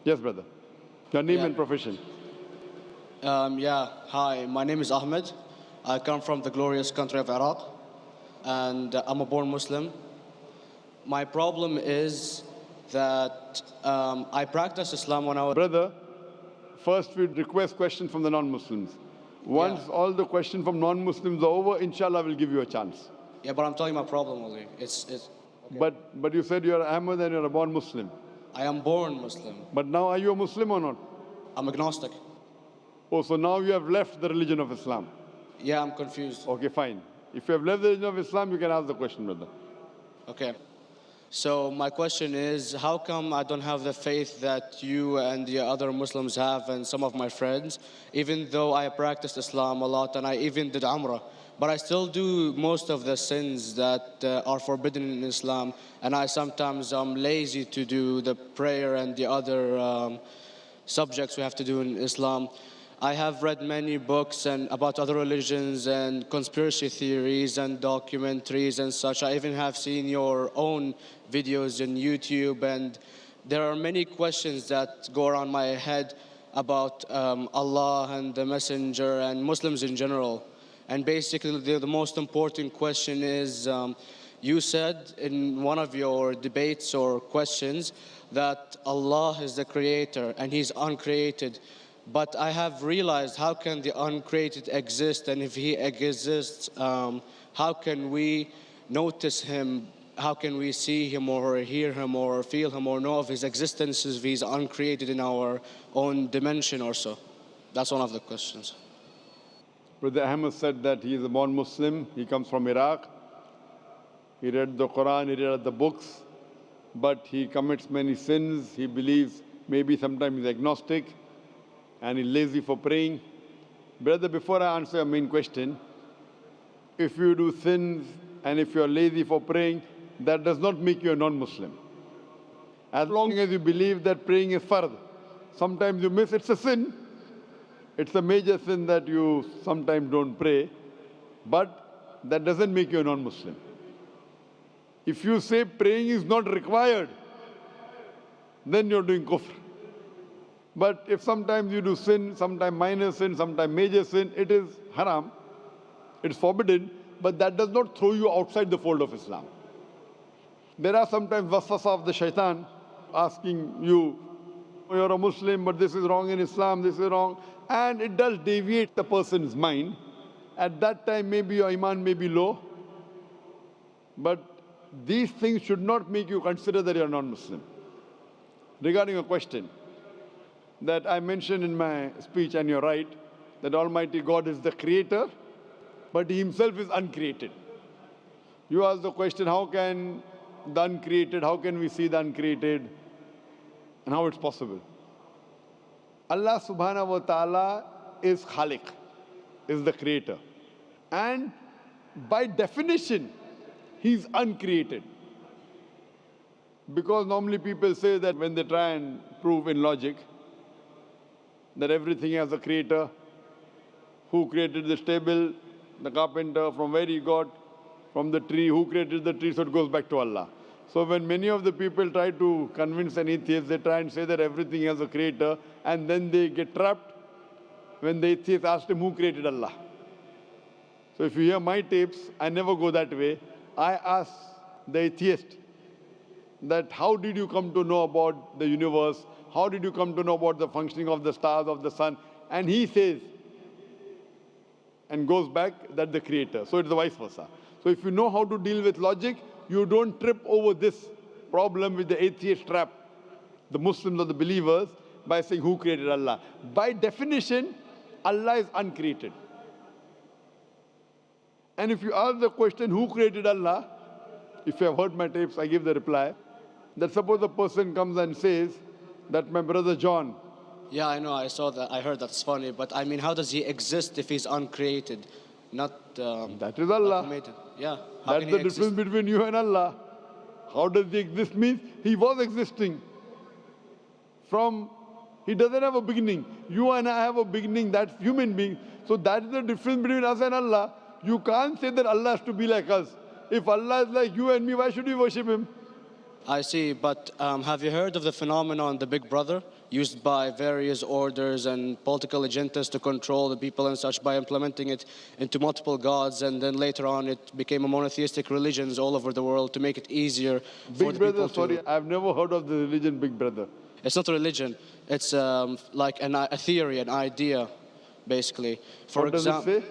Yes, brother. Your name Yeah. and profession. Hi, my name is Ahmed. I come from the glorious country of Iraq, and I'm a born Muslim. My problem is that I practiced Islam when I was. Brother, first we request questions from the non-Muslims. Once all the questions from non-Muslims are over, inshallah, we'll give you a chance. Yeah, but I'm telling you my problem only. Okay. But you said you're Ahmed and you're a born Muslim. I am born Muslim. But now are you a Muslim or not? I'm agnostic. Oh, so now you have left the religion of Islam. Yeah, I'm confused. Okay, fine. If you have left the religion of Islam, you can ask the question, brother. Okay. So my question is, how come I don't have the faith that you and the other Muslims have and some of my friends, even though I practiced Islam a lot and I even did Umrah, but I still do most of the sins that are forbidden in Islam, and I sometimes am lazy to do the prayer and the other subjects we have to do in Islam. I have read many books and about other religions and conspiracy theories and documentaries and such. I even have seen your own videos in YouTube, and there are many questions that go around my head about Allah and the Messenger and Muslims in general. And basically the most important question is, you said in one of your debates or questions that Allah is the creator and He's uncreated. But I have realized, how can the uncreated exist? And if He exists, how can we notice Him? How can we see Him or hear Him or feel Him or know of His existence if He's uncreated in our own dimension or so? That's one of the questions. Brother Ahmed said that he is a born Muslim. He comes from Iraq. He read the Quran, he read the books, but he commits many sins. He believes maybe sometimes he's agnostic and he's lazy for praying. Brother, before I answer your main question, if you do sins and if you're lazy for praying, that does not make you a non-Muslim. As long as you believe that praying is fard, sometimes you miss, it's a sin. It's a major sin that you sometimes don't pray, but that doesn't make you a non-Muslim. If you say praying is not required, then you're doing kufr. But if sometimes you do sin, sometimes minor sin, sometimes major sin, it is haram, it's forbidden, but that does not throw you outside the fold of Islam. There are sometimes waswasa of the shaitan asking you, you're a Muslim, but this is wrong in Islam, this is wrong. And it does deviate the person's mind. At that time, maybe your iman may be low. But these things should not make you consider that you're non-Muslim. Regarding a question that I mentioned in my speech, and you're right, that Almighty God is the creator, but He Himself is uncreated. You ask the question, how can the uncreated, how can we see the uncreated, and how it's possible? Allah subhanahu wa ta'ala is Khaliq, is the creator. And by definition, He's uncreated. Because normally people say that when they try and prove in logic that everything has a creator, who created this table, the carpenter, from where he got, from the tree, who created the tree, so it goes back to Allah. So when many of the people try to convince an atheist, they try and say that everything has a creator, and then they get trapped when the atheist asked him who created Allah. So if you hear my tapes, I never go that way. I ask the atheist that how did you come to know about the universe? How did you come to know about the functioning of the stars, of the sun? And he says, and goes back, that the creator. So it's the vice versa. So if you know how to deal with logic, you don't trip over this problem with the atheist trap, the Muslims or the believers, by saying who created Allah. By definition, Allah is uncreated. And if you ask the question, who created Allah? If you have heard my tapes, I give the reply, that suppose a person comes and says that my brother John. Yeah, I know, I saw that, I heard that's funny, but I mean, how does he exist if he's uncreated? Not that is Allah. Created. Yeah. That's the difference between you and Allah. How does he exist? Means he was existing. He doesn't have a beginning. You and I have a beginning, that's human being. So that's the difference between us and Allah. You can't say that Allah has to be like us. If Allah is like you and me, why should we worship Him? I see, but have you heard of the phenomenon, the Big Brother, used by various orders and political agendas to control the people and such by implementing it into multiple gods, and then later on it became a monotheistic religions all over the world to make it easier for Big the Brother, people to... sorry, I've never heard of the religion Big Brother. It's not a religion, it's like a theory, an idea, basically. For What does it say?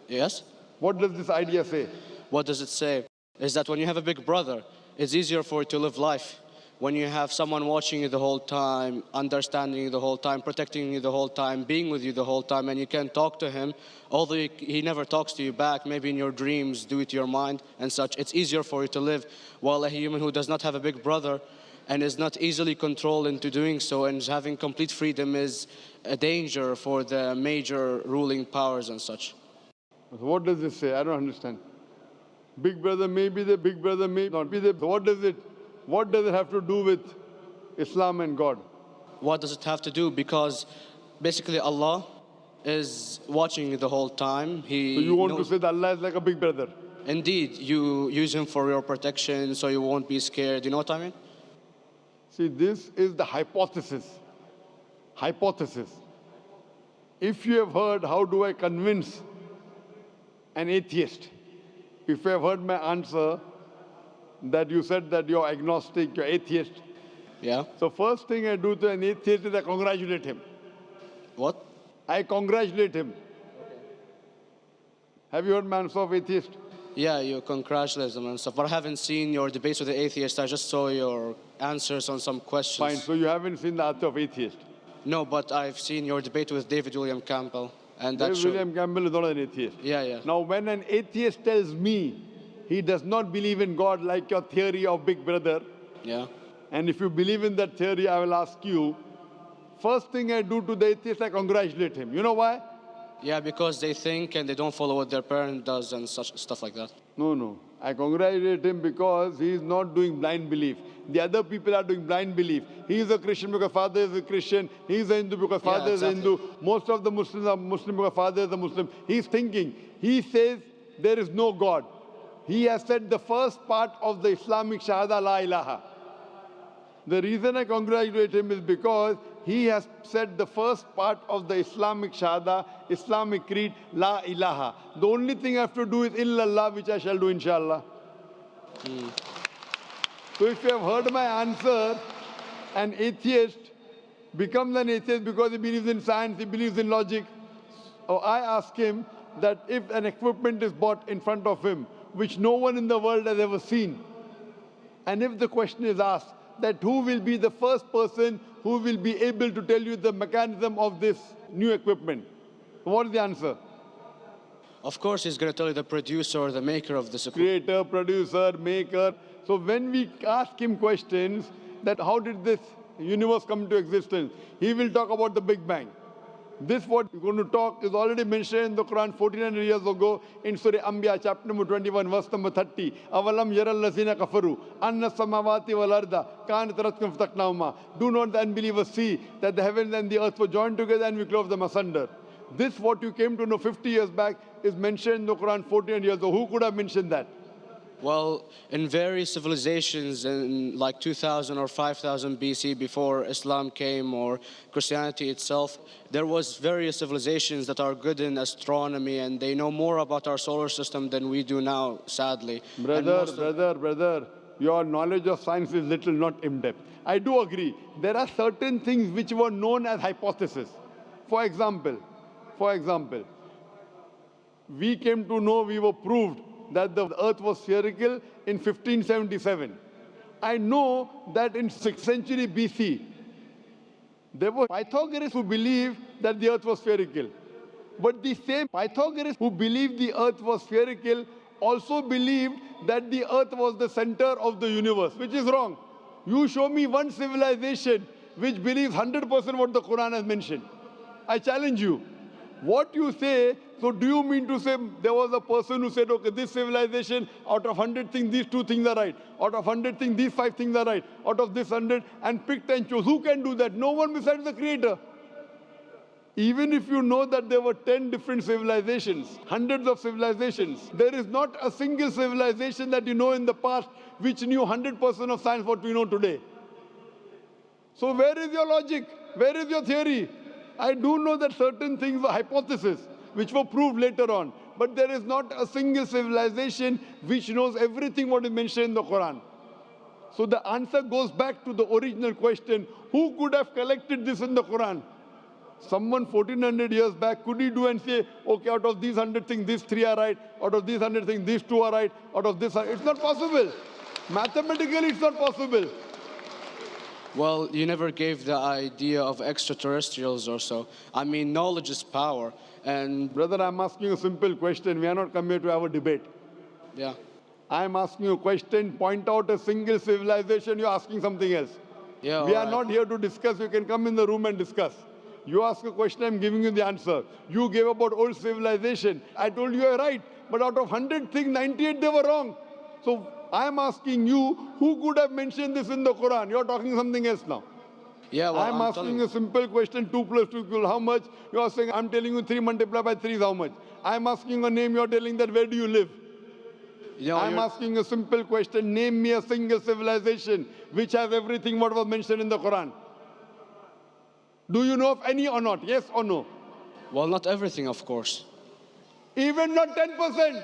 Yes? What does this idea say? What does it say? Is that when you have a big brother, it's easier for you to live life. When you have someone watching you the whole time, understanding you the whole time, protecting you the whole time, being with you the whole time, and you can talk to him, although he never talks to you back, maybe in your dreams, due to your mind and such, it's easier for you to live. While a human who does not have a big brother and is not easily controlled into doing so and is having complete freedom is a danger for the major ruling powers and such. What does this say? I don't understand. Big Brother may be there, Big Brother may not be there. So what does it have to do with Islam and God? What does it have to do? Because basically Allah is watching you the whole time. So you want to say that Allah is like a big brother? Indeed, you use him for your protection so you won't be scared. You know what I mean? See, this is the hypothesis. Hypothesis. If you have heard, how do I convince an atheist? If you have heard my answer, that you said that you're agnostic, you're atheist. Yeah. So first thing I do to an atheist is I congratulate him. What? I congratulate him. Have you heard my answer of atheist? Yeah, you congratulate them and stuff. But I haven't seen your debates with the atheist. I just saw your answers on some questions. Fine, so you haven't seen the answer of atheist. No, but I've seen your debate with David William Campbell. And that David William Campbell is not an atheist. Yeah. Now, when an atheist tells me he does not believe in God like your theory of Big Brother, Yeah. and if you believe in that theory, I will ask you, first thing I do to the atheist, I congratulate him. You know why? Yeah, because they think and they don't follow what their parent does and such stuff like that. No. I congratulate him because he is not doing blind belief. The other people are doing blind belief. He is a Christian because father is a Christian. He is a Hindu because father is a Hindu. Most of the Muslims are Muslim because father is a Muslim. He is thinking. He says there is no God. He has said the first part of the Islamic Shahada, La ilaha. The reason I congratulate him is because he has said the first part of the Islamic Shahada, Islamic Creed, La ilaha. The only thing I have to do is illallah, which I shall do inshallah. So if you have heard my answer, an atheist becomes an atheist because he believes in science, he believes in logic. Or I ask him that if an equipment is bought in front of him, which no one in the world has ever seen, and if the question is asked, that who will be the first person who will be able to tell you the mechanism of this new equipment? What is the answer? Of course, he's going to tell you the producer or the maker of this equipment. Creator, producer, maker. So when we ask him questions that how did this universe come into existence, he will talk about the Big Bang. This what we're going to talk is already mentioned in the Quran 1400 years ago in Surah Anbiya chapter number 21 verse number 30. Avalam yaral lazina kafaru anna samawati wal arda kanat ratkum fataqnahuma. Do not the unbelievers see that the heavens and the earth were joined together and we clove them asunder. This what you came to know 50 years back is mentioned in the Quran 1400 years ago. Who could have mentioned that? Well, in various civilizations in like 2000 or 5000 BC before Islam came or Christianity itself, there was various civilizations that are good in astronomy and they know more about our solar system than we do now, sadly. Brother, your knowledge of science is little, not in-depth. I do agree. There are certain things which were known as hypotheses. For example, we came to know, we were proved that the earth was spherical in 1577. I know that in 6th century BC, there were Pythagoras who believed that the earth was spherical. But the same Pythagoras who believed the earth was spherical also believed that the earth was the center of the universe, which is wrong. You show me one civilization which believes 100% what the Quran has mentioned. I challenge you. What you say, so do you mean to say there was a person who said, okay, this civilization, out of 100 things, these 2 things are right. Out of 100 things, these 5 things are right. Out of this 100, and picked and chose. Who can do that? No one besides the Creator. Even if you know that there were 10 different civilizations, hundreds of civilizations, there is not a single civilization that you know in the past which knew 100% of science what we know today. So where is your logic? Where is your theory? I do know that certain things were hypotheses, which were proved later on. But there is not a single civilization which knows everything what is mentioned in the Quran. So the answer goes back to the original question, who could have collected this in the Quran? Someone 1400 years back, could he do and say, okay, out of these 100 things, these 3 are right, out of these 100 things, these 2 are right, out of this, it's not possible. Mathematically, it's not possible. Well, you never gave the idea of extraterrestrials or so. I mean, knowledge is power, and Brother, I'm asking you a simple question. We are not come here to have a debate. yeah. I'm asking you a question, point out a single civilization, you're asking something else. Yeah, We all are right. not here to discuss. You can come in the room and discuss. You ask a question, I'm giving you the answer. You gave about old civilization. I told you you're right. But out of 100 things, 98 they were wrong. So I'm asking you, who could have mentioned this in the Quran? You're talking something else now. Yeah, well, I'm asking a simple question, 2 plus 2 equal how much? You are saying, I'm telling you 3 multiplied by 3 is how much? I'm asking a name, you're telling that where do you live? I'm asking a simple question, name me a single civilization which has everything what was mentioned in the Quran. Do you know of any or not? Yes or no? Well, not everything, of course. Even not 10%.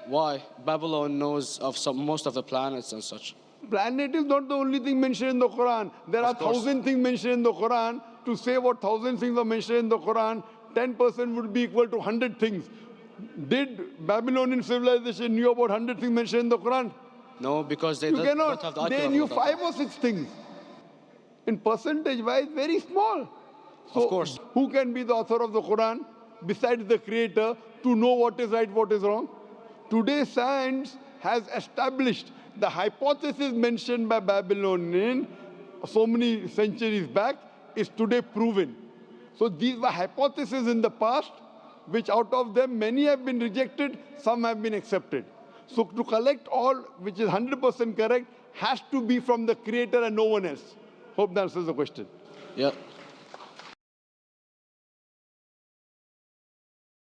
Why? Babylon knows of most of the planets and such. Planet is not the only thing mentioned in the Quran. There are 1,000 things mentioned in the Quran. To say what 1,000 things are mentioned in the Quran, 10% would be equal to 100 things. Did Babylonian civilization knew about 100 things mentioned in the Quran? No, because they You don't have the cannot. archive They of knew that. 5 or 6 things. In percentage-wise, very small. So Of course. who can be the author of the Quran besides the creator to know what is right, what is wrong? Today, science has established the hypothesis mentioned by Babylonian so many centuries back is today proven. So these were hypotheses in the past, which out of them many have been rejected, some have been accepted. So to collect all which is 100% correct has to be from the creator and no one else. Hope that answers the question. Yeah.